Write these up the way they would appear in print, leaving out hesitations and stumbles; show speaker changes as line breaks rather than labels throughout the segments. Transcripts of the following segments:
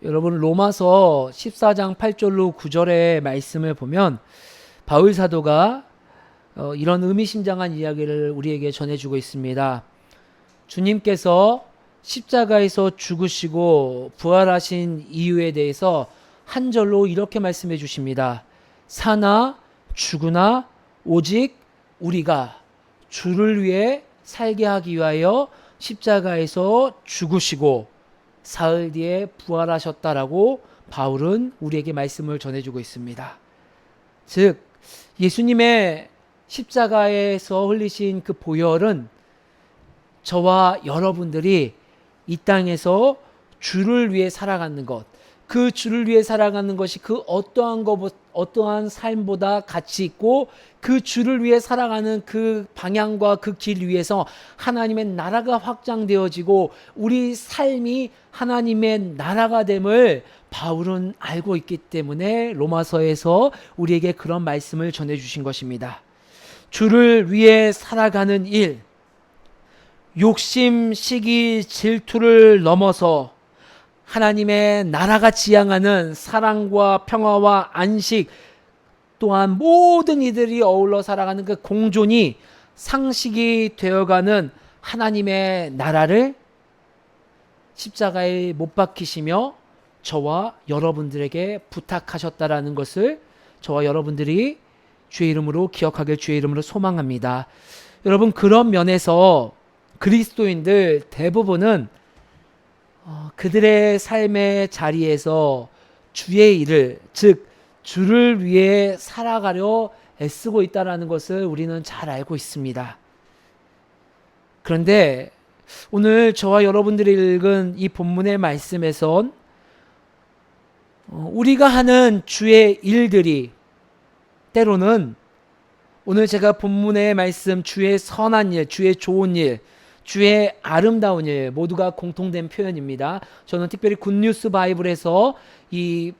여러분 로마서 14장 8절로 9절의 말씀을 보면 바울 사도가 이런 의미심장한 이야기를 우리에게 전해주고 있습니다. 주님께서 십자가에서 죽으시고 부활하신 이유에 대해서 한 절로 이렇게 말씀해 주십니다. 사나 죽으나 오직 우리가 주를 위해 살게 하기 위하여 십자가에서 죽으시고 사흘 뒤에 부활하셨다라고 바울은 우리에게 말씀을 전해주고 있습니다. 즉 예수님의 십자가에서 흘리신 그 보혈은 저와 여러분들이 이 땅에서 주를 위해 살아가는 것, 그 주를 위해 살아가는 것이 그 어떠한 삶보다 가치 있고 그 주를 위해 살아가는 그 방향과 그 길 위에서 하나님의 나라가 확장되어지고 우리 삶이 하나님의 나라가 됨을 바울은 알고 있기 때문에 로마서에서 우리에게 그런 말씀을 전해주신 것입니다. 주를 위해 살아가는 일, 욕심, 시기, 질투를 넘어서 하나님의 나라가 지향하는 사랑과 평화와 안식 또한 모든 이들이 어울러 살아가는 그 공존이 상식이 되어가는 하나님의 나라를 십자가에 못 박히시며 저와 여러분들에게 부탁하셨다라는 것을 저와 여러분들이 주의 이름으로 기억하길 주의 이름으로 소망합니다. 여러분 그런 면에서 그리스도인들 대부분은 그들의 삶의 자리에서 주의 일을 즉 주를 위해 살아가려 애쓰고 있다는 것을 우리는 잘 알고 있습니다. 그런데 오늘 저와 여러분들이 읽은 이 본문의 말씀에선 우리가 하는 주의 일들이 때로는 오늘 제가 본문의 말씀 주의 선한 일, 주의 좋은 일, 주의 아름다운 일 모두가 공통된 표현입니다. 저는 특별히 굿뉴스 바이블에서 이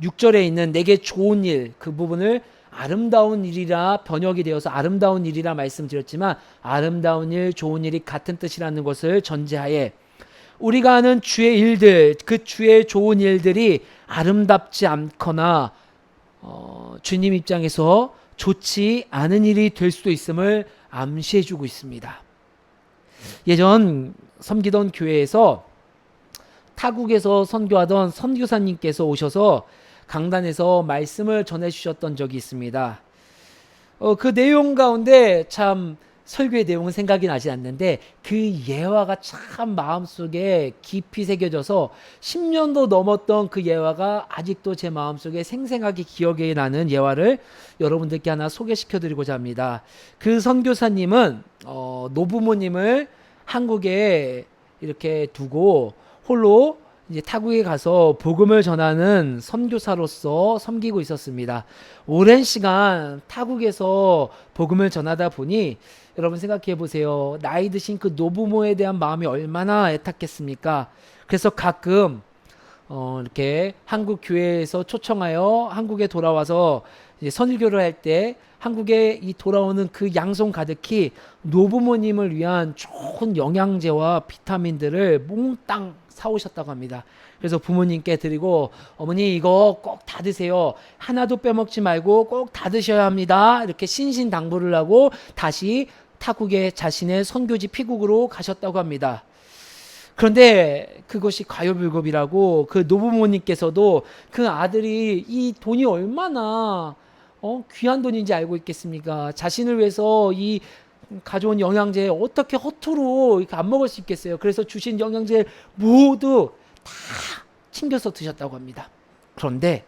6절에 있는 내게 좋은 일 그 부분을 아름다운 일이라 번역이 되어서 아름다운 일이라 말씀드렸지만 아름다운 일, 좋은 일이 같은 뜻이라는 것을 전제하에 우리가 하는 주의 일들, 그 주의 좋은 일들이 아름답지 않거나 주님 입장에서 좋지 않은 일이 될 수도 있음을 암시해주고 있습니다. 예전 섬기던 교회에서 타국에서 선교하던 선교사님께서 오셔서 강단에서 말씀을 전해주셨던 적이 있습니다. 그 내용 가운데 참 설교의 내용은 생각이 나지 않는데 그 예화가 참 마음속에 깊이 새겨져서 10년도 넘었던 그 예화가 아직도 제 마음속에 생생하게 기억이 나는 예화를 여러분들께 하나 소개시켜드리고자 합니다. 그 선교사님은 노부모님을 한국에 이렇게 두고 홀로 이제 타국에 가서 복음을 전하는 선교사로서 섬기고 있었습니다. 오랜 시간 타국에서 복음을 전하다 보니 여러분 생각해 보세요. 나이 드신 그 노부모에 대한 마음이 얼마나 애탔겠습니까? 그래서 가끔 이렇게 한국 교회에서 초청하여 한국에 돌아와서 이제 선교를 할 때 한국에 이 돌아오는 그 양손 가득히 노부모님을 위한 좋은 영양제와 비타민들을 몽땅 사오셨다고 합니다. 그래서 부모님께 드리고 어머니 이거 꼭 다 드세요. 하나도 빼먹지 말고 꼭 다 드셔야 합니다. 이렇게 신신당부를 하고 다시 타국에 자신의 선교지 피국으로 가셨다고 합니다. 그런데 그것이 과요불급이라고 그 노부모님께서도 그 아들이 이 돈이 얼마나 귀한 돈인지 알고 있겠습니까? 자신을 위해서 이 가져온 영양제 어떻게 허투루 이렇게 안 먹을 수 있겠어요? 그래서 주신 영양제 모두 다 챙겨서 드셨다고 합니다. 그런데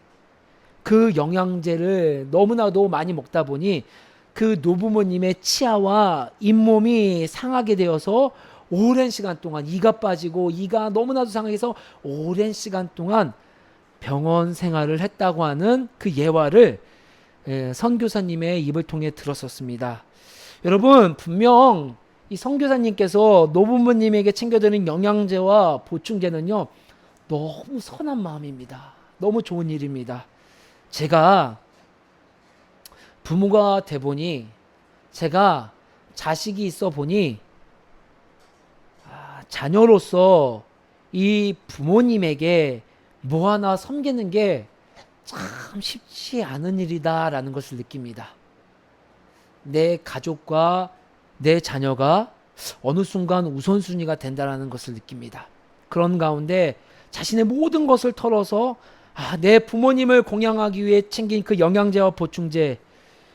그 영양제를 너무나도 많이 먹다 보니 그 노부모님의 치아와 잇몸이 상하게 되어서 오랜 시간 동안 이가 빠지고 이가 너무나도 상해서 오랜 시간 동안 병원 생활을 했다고 하는 그 예화를 선교사님의 입을 통해 들었었습니다. 여러분 분명 이 선교사님께서 노부모님에게 챙겨드리는 영양제와 보충제는요 너무 선한 마음입니다. 너무 좋은 일입니다. 제가 부모가 돼 보니 제가 자식이 있어 보니 자녀로서 이 부모님에게 뭐 하나 섬기는 게 참 쉽지 않은 일이다라는 것을 느낍니다. 내 가족과 내 자녀가 어느 순간 우선순위가 된다라는 것을 느낍니다. 그런 가운데 자신의 모든 것을 털어서 내 부모님을 공양하기 위해 챙긴 그 영양제와 보충제,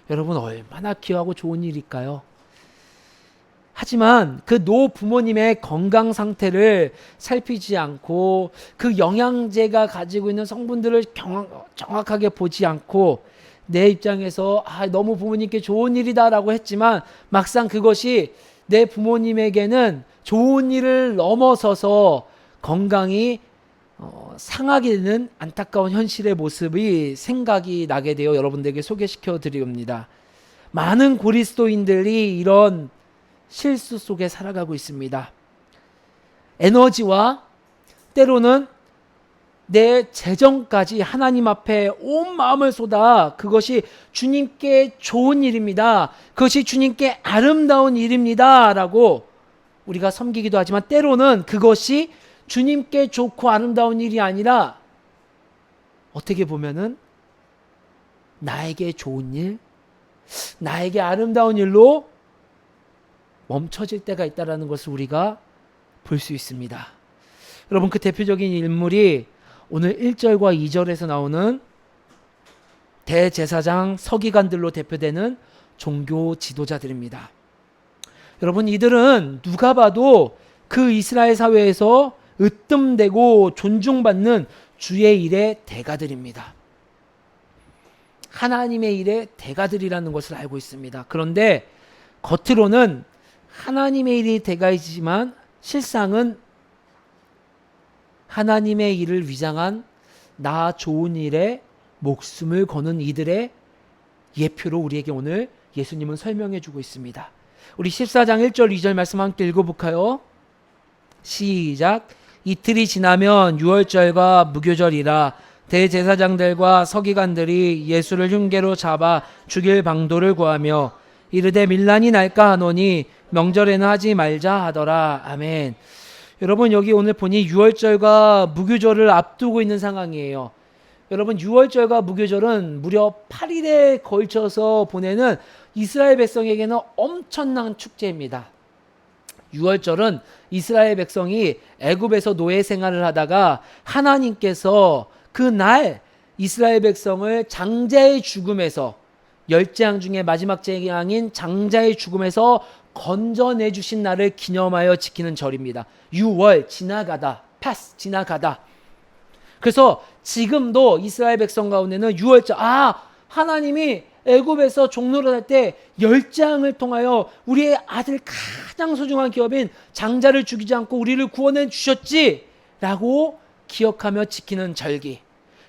여러분 얼마나 귀하고 좋은 일일까요? 하지만 그 노 부모님의 건강 상태를 살피지 않고 그 영양제가 가지고 있는 성분들을 정확하게 보지 않고 내 입장에서 너무 부모님께 좋은 일이다라고 했지만 막상 그것이 내 부모님에게는 좋은 일을 넘어서서 건강이 상하게 되는 안타까운 현실의 모습이 생각이 나게 되어 여러분들에게 소개시켜 드립니다. 많은 그리스도인들이 이런 실수 속에 살아가고 있습니다. 에너지와 때로는 내 재정까지 하나님 앞에 온 마음을 쏟아 그것이 주님께 좋은 일입니다. 그것이 주님께 아름다운 일입니다. 라고 우리가 섬기기도 하지만 때로는 그것이 주님께 좋고 아름다운 일이 아니라 어떻게 보면은 나에게 좋은 일, 나에게 아름다운 일로 멈춰질 때가 있다는 것을 우리가 볼 수 있습니다. 여러분, 그 대표적인 인물이 오늘 1절과 2절에서 나오는 대제사장 서기관들로 대표되는 종교 지도자들입니다. 여러분, 이들은 누가 봐도 그 이스라엘 사회에서 으뜸되고 존중받는 주의 일의 대가들입니다. 하나님의 일의 대가들이라는 것을 알고 있습니다. 그런데 겉으로는 하나님의 일이 대가이지만 실상은 하나님의 일을 위장한 나 좋은 일에 목숨을 거는 이들의 예표로 우리에게 오늘 예수님은 설명해 주고 있습니다. 우리 14장 1절 2절 말씀 함께 읽어볼까요? 시작. 이틀이 지나면 유월절과 무교절이라 대제사장들과 서기관들이 예수를 흉계로 잡아 죽일 방도를 구하며 이르되 밀란이 날까 하노니 명절에는 하지 말자 하더라. 아멘. 여러분, 여기 오늘 보니 유월절과 무교절을 앞두고 있는 상황이에요. 여러분, 유월절과 무교절은 무려 8일에 걸쳐서 보내는 이스라엘 백성에게는 엄청난 축제입니다. 유월절은 이스라엘 백성이 애굽에서 노예 생활을 하다가 하나님께서 그날 이스라엘 백성을 장자의 죽음에서, 10재앙 중에 마지막 재앙인 장자의 죽음에서 건져내 주신 날을 기념하여 지키는 절입니다. 6월 지나가다, 패스 지나가다. 그래서 지금도 이스라엘 백성 가운데는 6월절, 하나님이 애굽에서 종노릇 할 때 10재앙을 통하여 우리의 아들 가장 소중한 기업인 장자를 죽이지 않고 우리를 구원해 주셨지 라고 기억하며 지키는 절기.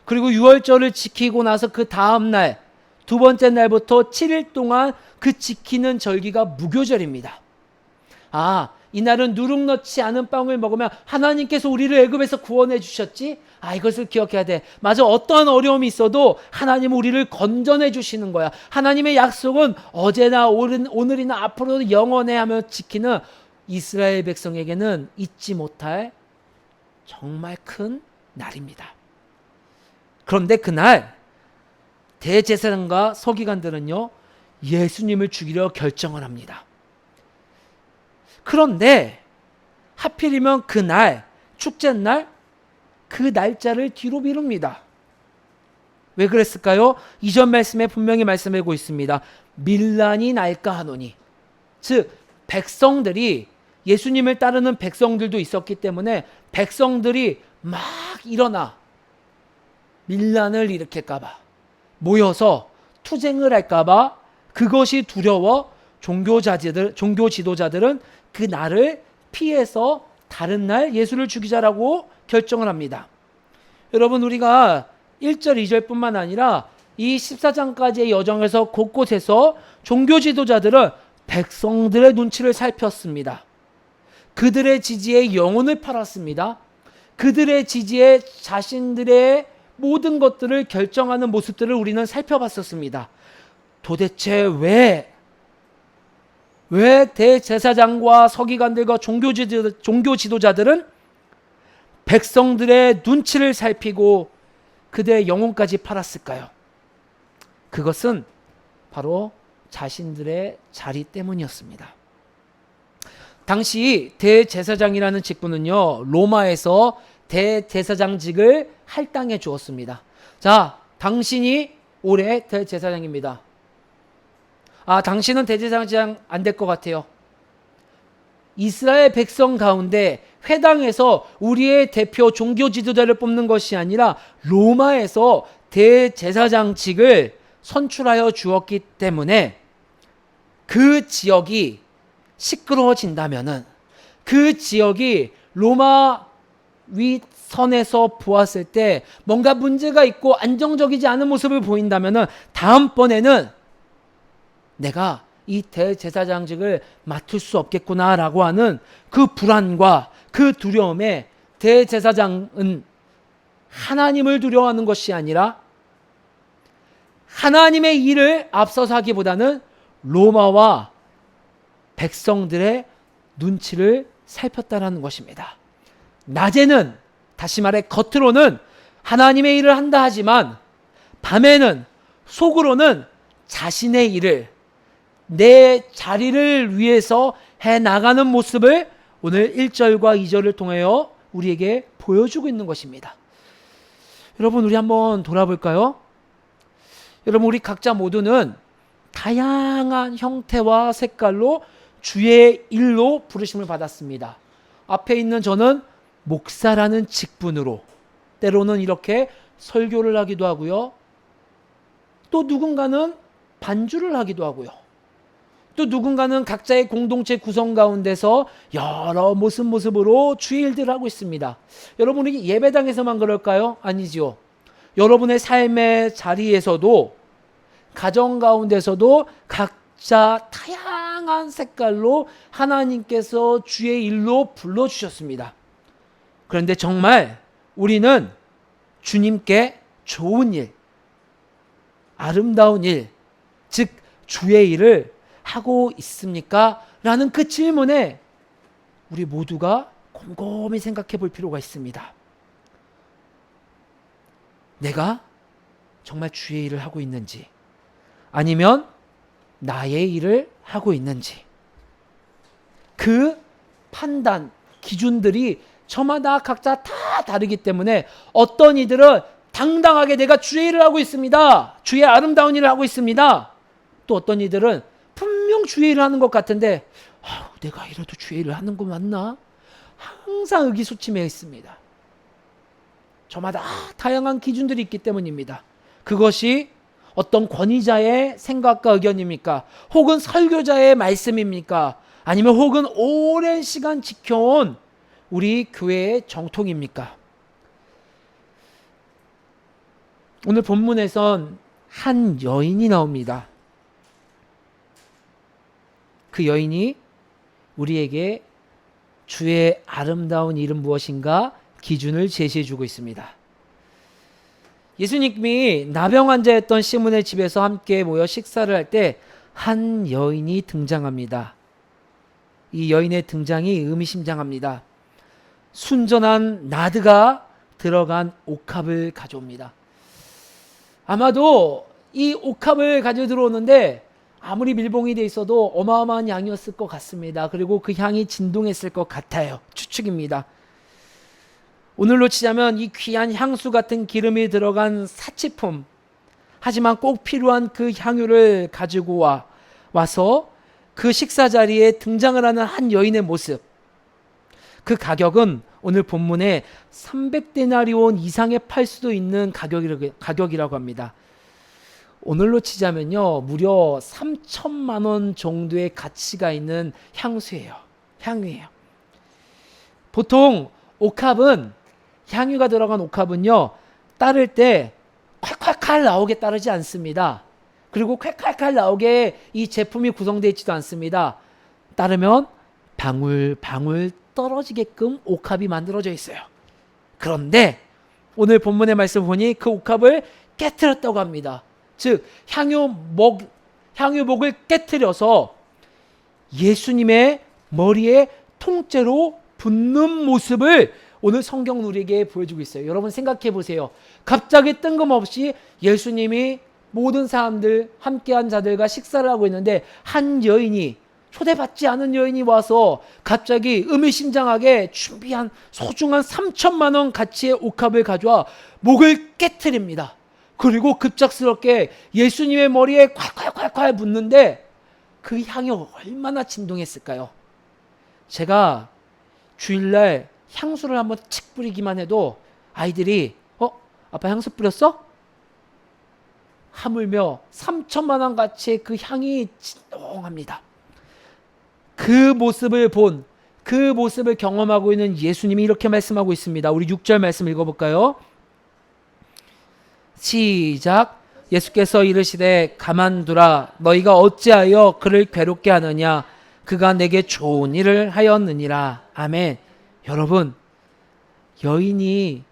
그리고 6월절을 지키고 나서 그 다음 날, 두 번째 날부터 7일 동안 그 지키는 절기가 무교절입니다. 이날은 누룩 넣지 않은 빵을 먹으면 하나님께서 우리를 애굽에서 구원해 주셨지? 이것을 기억해야 돼. 맞아, 어떠한 어려움이 있어도 하나님은 우리를 건져내 주시는 거야. 하나님의 약속은 어제나 오늘이나 앞으로도 영원해 하며 지키는 이스라엘 백성에게는 잊지 못할 정말 큰 날입니다. 그런데 그날 대제사장과 서기관들은요, 예수님을 죽이려 결정을 합니다. 그런데 하필이면 그날, 축제날, 그 날짜를 뒤로 미룹니다. 왜 그랬을까요? 이전 말씀에 분명히 말씀하고 있습니다. 밀란이 날까 하노니. 즉, 백성들이, 예수님을 따르는 백성들도 있었기 때문에 백성들이 막 일어나 밀란을 일으킬까봐, 모여서 투쟁을 할까봐 그것이 두려워 종교 지도자들은 그 날을 피해서 다른 날 예수를 죽이자라고 결정을 합니다. 여러분, 우리가 1절 2절뿐만 아니라 이 14장까지의 여정에서 곳곳에서 종교 지도자들은 백성들의 눈치를 살폈습니다. 그들의 지지에 영혼을 팔았습니다. 그들의 지지에 자신들의 모든 것들을 결정하는 모습들을 우리는 살펴봤었습니다. 도대체 왜 대제사장과 서기관들과 종교 지도자들은 백성들의 눈치를 살피고 그들의 영혼까지 팔았을까요? 그것은 바로 자신들의 자리 때문이었습니다. 당시 대제사장이라는 직분은요, 로마에서 대제사장직을 할당해 주었습니다. 자, 당신이 올해 대제사장입니다. 당신은 대제사장 안 될 것 같아요. 이스라엘 백성 가운데 회당에서 우리의 대표 종교 지도자를 뽑는 것이 아니라 로마에서 대제사장직을 선출하여 주었기 때문에 그 지역이 시끄러워진다면은, 그 지역이 로마 위선에서 보았을 때 뭔가 문제가 있고 안정적이지 않은 모습을 보인다면은 다음번에는 내가 이 대제사장직을 맡을 수 없겠구나라고 하는 그 불안과 그 두려움에 대제사장은 하나님을 두려워하는 것이 아니라 하나님의 일을 앞서서 하기보다는 로마와 백성들의 눈치를 살폈다라는 것입니다. 낮에는, 다시 말해 겉으로는 하나님의 일을 한다 하지만 밤에는, 속으로는 자신의 일을, 내 자리를 위해서 해나가는 모습을 오늘 1절과 2절을 통하여 우리에게 보여주고 있는 것입니다. 여러분, 우리 한번 돌아볼까요? 여러분, 우리 각자 모두는 다양한 형태와 색깔로 주의 일로 부르심을 받았습니다. 앞에 있는 저는 목사라는 직분으로 때로는 이렇게 설교를 하기도 하고요. 또 누군가는 반주를 하기도 하고요. 또 누군가는 각자의 공동체 구성 가운데서 여러 모습으로 주의 일들을 하고 있습니다. 여러분, 우리 예배당에서만 그럴까요? 아니지요. 여러분의 삶의 자리에서도, 가정 가운데서도 각자 다양한 색깔로 하나님께서 주의 일로 불러주셨습니다. 그런데 정말 우리는 주님께 좋은 일, 아름다운 일, 즉 주의 일을 하고 있습니까? 라는 그 질문에 우리 모두가 곰곰이 생각해 볼 필요가 있습니다. 내가 정말 주의 일을 하고 있는지, 아니면 나의 일을 하고 있는지, 그 판단, 기준들이 저마다 각자 다 다르기 때문에 어떤 이들은 당당하게 내가 주의 일을 하고 있습니다, 주의 아름다운 일을 하고 있습니다. 또 어떤 이들은 분명 주의 일을 하는 것 같은데 내가 이래도 주의 일을 하는 거 맞나? 항상 의기소침해 있습니다. 저마다 다양한 기준들이 있기 때문입니다. 그것이 어떤 권위자의 생각과 의견입니까? 혹은 설교자의 말씀입니까? 아니면 혹은 오랜 시간 지켜온 우리 교회의 정통입니까? 오늘 본문에선 한 여인이 나옵니다. 그 여인이 우리에게 주의 아름다운 일은 무엇인가 기준을 제시해 주고 있습니다. 예수님이 나병 환자였던 시몬의 집에서 함께 모여 식사를 할 때 한 여인이 등장합니다. 이 여인의 등장이 의미심장합니다. 순전한 나드가 들어간 옥합을 가져옵니다. 아마도 이 옥합을 가져 들어오는데 아무리 밀봉이 돼 있어도 어마어마한 양이었을 것 같습니다. 그리고 그 향이 진동했을 것 같아요. 추측입니다. 오늘로 치자면 이 귀한 향수 같은 기름이 들어간 사치품, 하지만 꼭 필요한 그 향유를 가지고 와서 그 식사 자리에 등장을 하는 한 여인의 모습, 그 가격은 오늘 본문에 300데나리온 이상에 팔 수도 있는 가격이라고 합니다. 오늘로 치자면요, 무려 3천만 원 정도의 가치가 있는 향수예요. 향유예요. 보통 옥합은, 향유가 들어간 옥합은요, 따를 때 콸콸콸 나오게 따르지 않습니다. 그리고 콸콸콸 나오게 이 제품이 구성되어 있지도 않습니다. 따르면 방울방울 떨어지게끔 옥합이 만들어져 있어요. 그런데 오늘 본문의 말씀 보니 그 옥합을 깨트렸다고 합니다. 즉 향유목을 깨트려서 예수님의 머리에 통째로 붓는 모습을 오늘 성경은 우리에게 보여주고 있어요. 여러분 생각해 보세요. 갑자기 뜬금없이 예수님이 모든 사람들, 함께한 자들과 식사를 하고 있는데 한 여인이, 초대받지 않은 여인이 와서 갑자기 의미심장하게 준비한 소중한 3천만 원 가치의 옥합을 가져와 목을 깨트립니다. 그리고 급작스럽게 예수님의 머리에 콸콸콸콸 붓는데 그 향이 얼마나 진동했을까요? 제가 주일날 향수를 한번 칙 뿌리기만 해도 아이들이 아빠 향수 뿌렸어? 하물며 3천만 원 가치의 그 향이 진동합니다. 그 모습을 경험하고 있는 예수님이 이렇게 말씀하고 있습니다. 우리 6절 말씀 읽어볼까요? 시작. 예수께서 이르시되 가만두라. 너희가 어찌하여 그를 괴롭게 하느냐. 그가 내게 좋은 일을 하였느니라. 아멘. 여러분, 여인이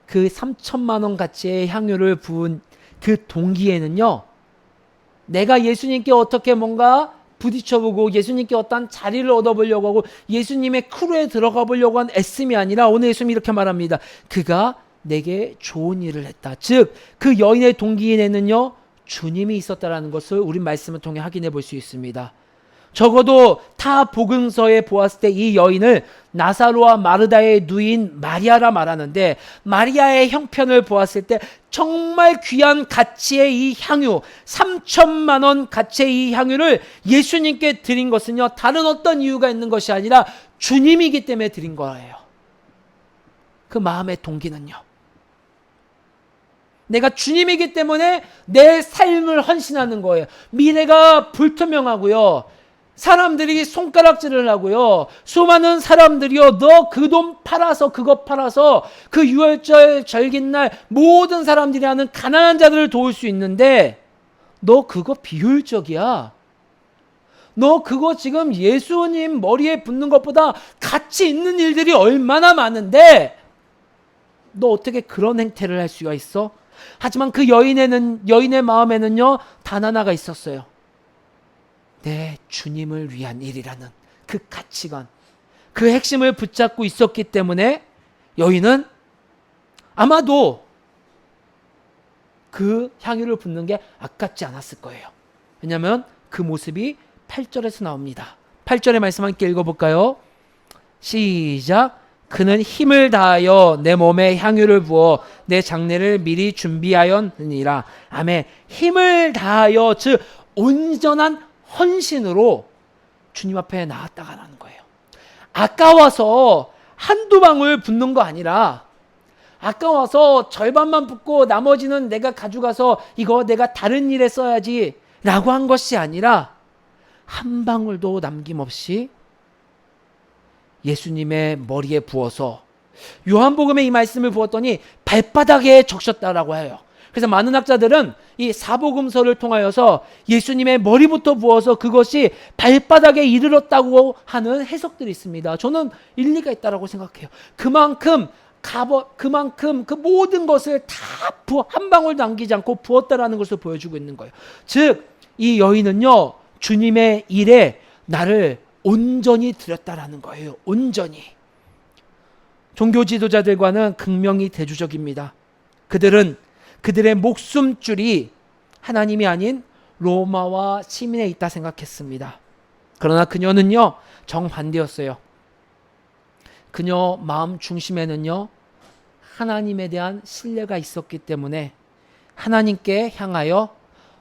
그 3천만 원 가치의 향유를 부은 그 동기에는요, 내가 예수님께 어떻게 뭔가 부딪혀보고 예수님께 어떤 자리를 얻어보려고 하고 예수님의 크루에 들어가 보려고 한 애씀이 아니라 오늘 예수님이 이렇게 말합니다. 그가 내게 좋은 일을 했다. 즉 그 여인의 동기에는요, 주님이 있었다라는 것을 우리 말씀을 통해 확인해 볼 수 있습니다. 적어도 타 복음서에 보았을 때 이 여인을 나사로와 마르다의 누이인 마리아라 말하는데, 마리아의 형편을 보았을 때 정말 귀한 가치의 이 향유, 3천만 원 가치의 이 향유를 예수님께 드린 것은요, 다른 어떤 이유가 있는 것이 아니라 주님이기 때문에 드린 거예요. 그 마음의 동기는요, 내가 주님이기 때문에 내 삶을 헌신하는 거예요. 미래가 불투명하고요, 사람들이 손가락질을 하고요, 수많은 사람들이요, 너 그 돈 팔아서 그것 팔아서 그 유월절 절깃날 모든 사람들이 하는 가난한 자들을 도울 수 있는데 너 그거 비효율적이야. 너 그거 지금 예수님 머리에 붓는 것보다 가치 있는 일들이 얼마나 많은데 너 어떻게 그런 행태를 할 수가 있어? 하지만 그 여인의 마음에는요, 단 하나가 있었어요. 내 주님을 위한 일이라는 그 가치관, 그 핵심을 붙잡고 있었기 때문에 여인은 아마도 그 향유를 붓는 게 아깝지 않았을 거예요. 왜냐하면 그 모습이 8절에서 나옵니다. 8절의 말씀 함께 읽어볼까요? 시작. 그는 힘을 다하여 내 몸에 향유를 부어 내 장례를 미리 준비하였느니라. 아멘. 힘을 다하여, 즉 온전한 헌신으로 주님 앞에 나았다가라는 거예요. 아까워서 한두 방울 붓는 거 아니라, 아까워서 절반만 붓고 나머지는 내가 가져가서 이거 내가 다른 일에 써야지 라고 한 것이 아니라 한 방울도 남김없이 예수님의 머리에 부어서, 요한복음에 이 말씀을 부었더니 발바닥에 적셨다라고 해요. 그래서 많은 학자들은 이 사복음서를 통하여서 예수님의 머리부터 부어서 그것이 발바닥에 이르렀다고 하는 해석들이 있습니다. 저는 일리가 있다고 생각해요. 그만큼 그 모든 것을 다 한 방울 남기지 않고 부었다라는 것을 보여주고 있는 거예요. 즉 이 여인은요, 주님의 일에 나를 온전히 드렸다라는 거예요. 온전히. 종교 지도자들과는 극명히 대조적입니다. 그들의 목숨줄이 하나님이 아닌 로마와 시민에 있다 생각했습니다. 그러나 그녀는요, 정반대였어요. 그녀 마음 중심에는요, 하나님에 대한 신뢰가 있었기 때문에 하나님께 향하여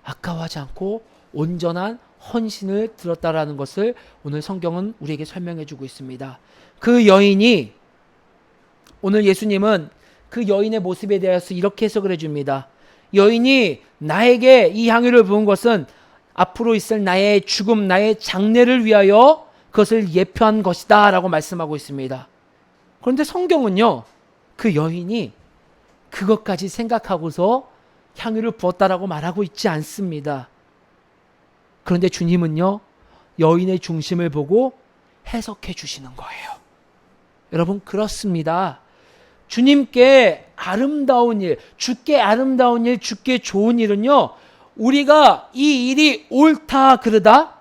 아까워하지 않고 온전한 헌신을 들었다라는 것을 오늘 성경은 우리에게 설명해 주고 있습니다. 그 여인이, 오늘 예수님은 그 여인의 모습에 대해서 이렇게 해석을 해줍니다. 여인이 나에게 이 향유를 부은 것은 앞으로 있을 나의 죽음, 나의 장례를 위하여 그것을 예표한 것이다 라고 말씀하고 있습니다. 그런데 성경은요, 그 여인이 그것까지 생각하고서 향유를 부었다라고 말하고 있지 않습니다. 그런데 주님은요, 여인의 중심을 보고 해석해 주시는 거예요. 여러분, 그렇습니다. 주님께 아름다운 일, 주께 아름다운 일, 주께 좋은 일은요, 우리가 이 일이 옳다 그르다,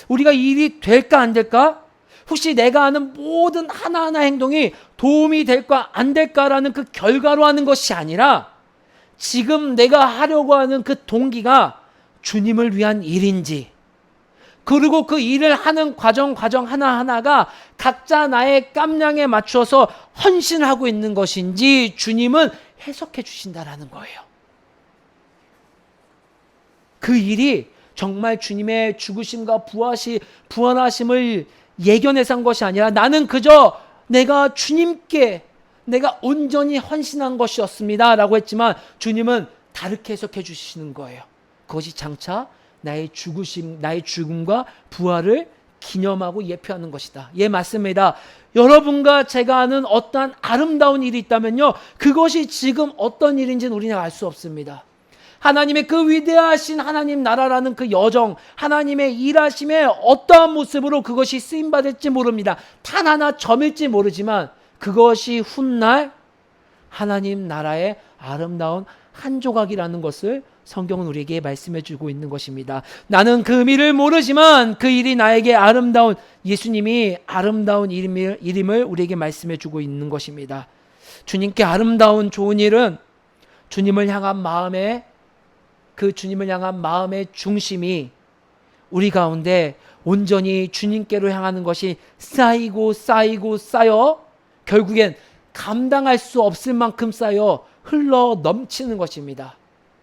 우리가 이 일이 될까 안 될까, 혹시 내가 하는 모든 하나하나 행동이 도움이 될까 안 될까라는 그 결과로 하는 것이 아니라 지금 내가 하려고 하는 그 동기가 주님을 위한 일인지, 그리고 그 일을 하는 과정 하나하나가 각자 나의 깜냥에 맞춰서 헌신하고 있는 것인지 주님은 해석해 주신다라는 거예요. 그 일이 정말 주님의 죽으심과 부활하심을 예견해서 한 것이 아니라 나는 그저 내가 주님께 내가 온전히 헌신한 것이었습니다 라고 했지만 주님은 다르게 해석해 주시는 거예요. 그것이 장차 나의 죽음과 부활을 기념하고 예표하는 것이다. 예, 맞습니다. 여러분과 제가 하는 어떠한 아름다운 일이 있다면요, 그것이 지금 어떤 일인지는 우리는 알 수 없습니다. 하나님의 그 위대하신 하나님 나라라는 그 여정, 하나님의 일하심의 어떠한 모습으로 그것이 쓰임받을지 모릅니다. 단 하나 점일지 모르지만 그것이 훗날 하나님 나라의 아름다운 한 조각이라는 것을 성경은 우리에게 말씀해 주고 있는 것입니다. 나는 그 의미를 모르지만 그 일이 나에게 아름다운, 예수님이 아름다운 일임을 우리에게 말씀해 주고 있는 것입니다. 주님께 아름다운 좋은 일은 주님을 향한 마음의 중심이 우리 가운데 온전히 주님께로 향하는 것이 쌓이고 쌓여 결국엔 감당할 수 없을 만큼 쌓여 흘러 넘치는 것입니다.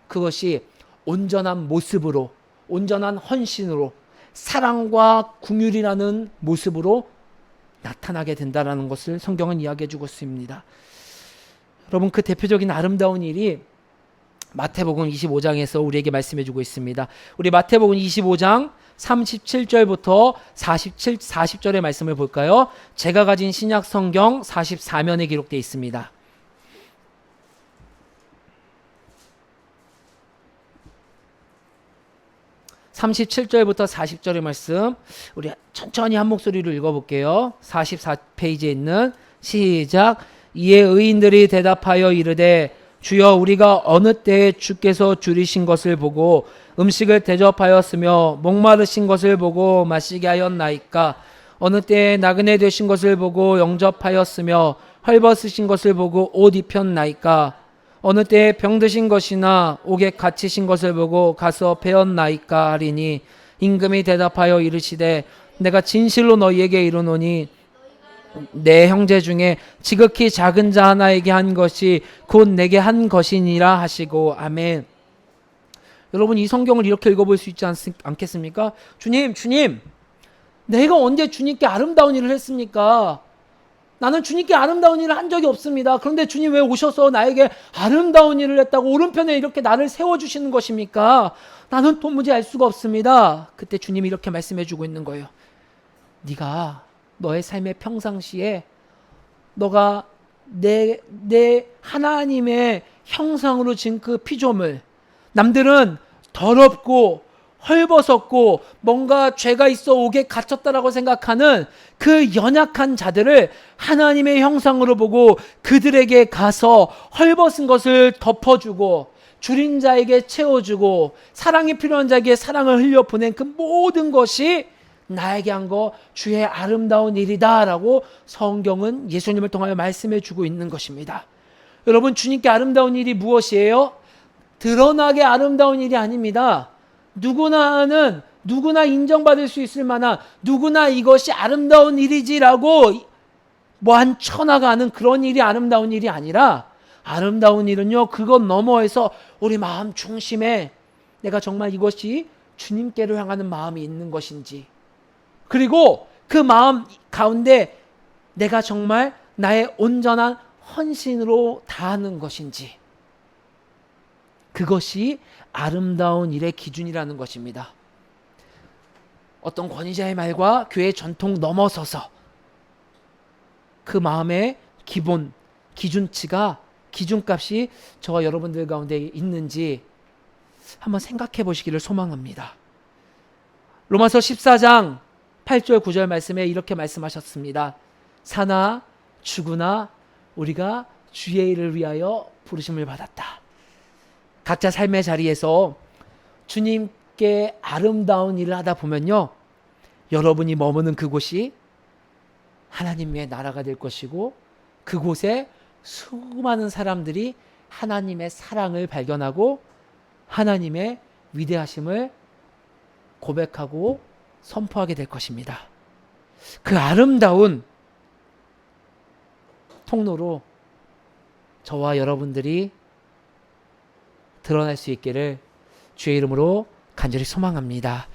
그것이 온전한 모습으로, 온전한 헌신으로, 사랑과 긍휼이라는 모습으로 나타나게 된다는 것을 성경은 이야기해 주고 있습니다. 여러분, 그 대표적인 아름다운 일이 마태복음 25장에서 우리에게 말씀해 주고 있습니다. 우리 마태복음 25장 37절부터 40절의 말씀을 볼까요? 제가 가진 신약 성경 44면에 기록되어 있습니다. 37절부터 40절의 말씀, 우리 천천히 한 목소리로 읽어볼게요. 44페이지에 있는, 시작. 이에 의인들이 대답하여 이르되 주여, 우리가 어느 때에 주께서 줄이신 것을 보고 음식을 대접하였으며 목마르신 것을 보고 마시게 하였나이까? 어느 때에 나그네 되신 것을 보고 영접하였으며 헐벗으신 것을 보고 옷 입혔나이까? 어느 때에 병드신 것이나 옥에 갇히신 것을 보고 가서 배웠나이까? 하리니 임금이 대답하여 이르시되 내가 진실로 너희에게 이르노니 내 형제 중에 지극히 작은 자 하나에게 한 것이 곧 내게 한 것이니라 하시고. 아멘. 여러분, 이 성경을 이렇게 읽어볼 수 있지 않겠습니까? 주님, 내가 언제 주님께 아름다운 일을 했습니까? 나는 주님께 아름다운 일을 한 적이 없습니다. 그런데 주님 왜 오셔서 나에게 아름다운 일을 했다고 오른편에 이렇게 나를 세워주시는 것입니까? 나는 도무지 알 수가 없습니다. 그때 주님이 이렇게 말씀해 주고 있는 거예요. 네가 너의 삶의 평상시에 너가 내 하나님의 형상으로 지은 그 피조물, 남들은 더럽고 헐벗었고 뭔가 죄가 있어 옥에 갇혔다라고 생각하는 그 연약한 자들을 하나님의 형상으로 보고 그들에게 가서 헐벗은 것을 덮어주고 줄인 자에게 채워주고 사랑이 필요한 자에게 사랑을 흘려보낸 그 모든 것이 나에게 한 거 주의 아름다운 일이다 라고 성경은 예수님을 통하여 말씀해 주고 있는 것입니다. 여러분, 주님께 아름다운 일이 무엇이에요? 드러나게 아름다운 일이 아닙니다. 누구나 인정받을 수 있을 만한, 누구나 이것이 아름다운 일이지라고 한 천하가 아는 그런 일이 아름다운 일이 아니라, 아름다운 일은요, 그것 너머에서 우리 마음 중심에 내가 정말 이것이 주님께로 향하는 마음이 있는 것인지, 그리고 그 마음 가운데 내가 정말 나의 온전한 헌신으로 다하는 것인지, 그것이 아름다운 일의 기준이라는 것입니다. 어떤 권위자의 말과 교회의 전통 넘어서서 그 마음의 기준값이 저와 여러분들 가운데 있는지 한번 생각해 보시기를 소망합니다. 로마서 14장 8절 9절 말씀에 이렇게 말씀하셨습니다. 사나 죽으나 우리가 주의 일을 위하여 부르심을 받았다. 각자 삶의 자리에서 주님께 아름다운 일을 하다 보면요, 여러분이 머무는 그곳이 하나님의 나라가 될 것이고 그곳에 수많은 사람들이 하나님의 사랑을 발견하고 하나님의 위대하심을 고백하고 선포하게 될 것입니다. 그 아름다운 통로로 저와 여러분들이 드러날 수 있기를 주의 이름으로 간절히 소망합니다.